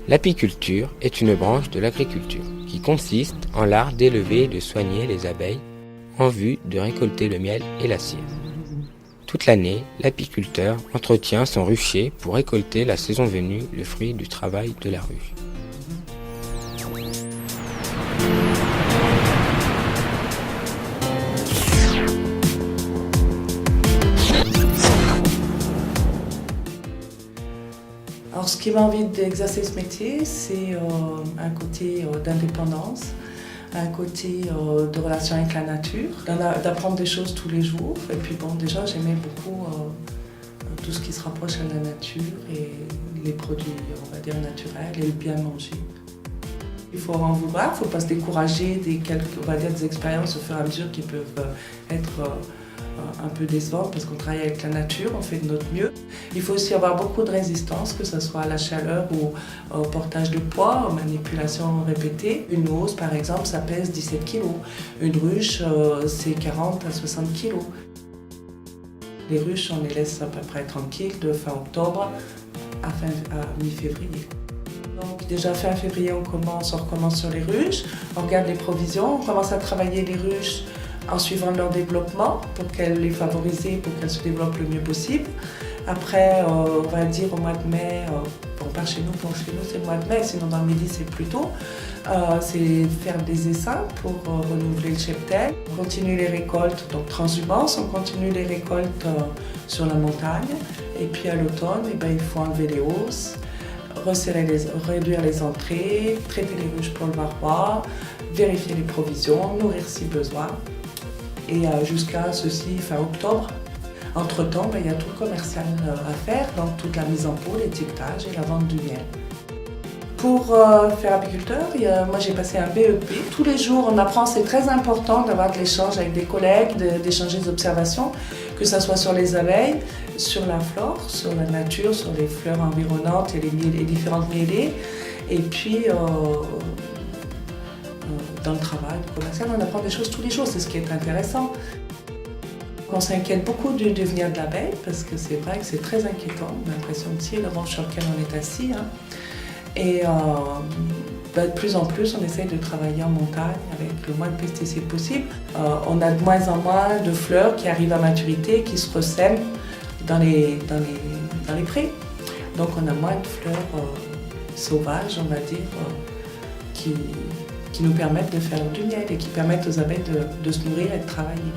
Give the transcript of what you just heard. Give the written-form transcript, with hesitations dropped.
L'apiculture est une branche de l'agriculture qui consiste en l'art d'élever et de soigner les abeilles en vue de récolter le miel et la cire. Toute l'année, l'apiculteur entretient son rucher pour récolter la saison venue le fruit du travail de la ruche. Alors, ce qui m'a envie d'exercer ce métier, c'est un côté d'indépendance, un côté de relation avec la nature, d'apprendre des choses tous les jours. Et puis bon, déjà, j'aimais beaucoup tout ce qui se rapproche de la nature et les produits, on va dire, naturels et le bien manger. Il faut en vouloir, il ne faut pas se décourager des expériences au fur et à mesure qui peuvent être un peu décevantes parce qu'on travaille avec la nature, on fait de notre mieux. Il faut aussi avoir beaucoup de résistance, que ce soit à la chaleur ou au portage de poids, aux manipulations répétées. Une housse, par exemple, ça pèse 17 kg. Une ruche, c'est 40 à 60 kg. Les ruches, on les laisse à peu près tranquilles de fin octobre à mi-février. Donc déjà fin février, on recommence sur les ruches, on regarde les provisions, on commence à travailler les ruches en suivant leur développement pour les favoriser, pour qu'elles se développent le mieux possible. Après, on va dire au mois de mai, pas chez nous, c'est le mois de mai, sinon dans le midi c'est plus tôt, c'est faire des essaims pour renouveler le cheptel. On continue les récoltes, donc transhumance, on continue les récoltes sur la montagne. Et puis à l'automne, il faut enlever les hausses, réduire les entrées, traiter les ruches pour le varroa, vérifier les provisions, nourrir si besoin. Et jusqu'à ceci, fin octobre. Entre-temps, il y a tout le commercial à faire, donc toute la mise en pot, l'étiquetage et la vente du miel. Pour faire apiculteur, moi j'ai passé un BEP. Tous les jours, on apprend, c'est très important d'avoir de l'échange avec des collègues, d'échanger des observations, que ce soit sur les abeilles, sur la flore, sur la nature, sur les fleurs environnantes et les différentes mielées. Et puis, dans le travail commercial, on apprend des choses tous les jours, c'est ce qui est intéressant. On s'inquiète beaucoup du devenir de l'abeille, parce que c'est vrai que c'est très inquiétant, on a l'impression de tirer le roche sur lequel on est assis. Et de plus en plus, on essaye de travailler en montagne avec le moins de pesticides possible. On a de moins en moins de fleurs qui arrivent à maturité, qui se ressèment dans les prés. Donc on a moins de fleurs sauvages, on va dire, qui nous permettent de faire du miel et qui permettent aux abeilles de se nourrir et de travailler.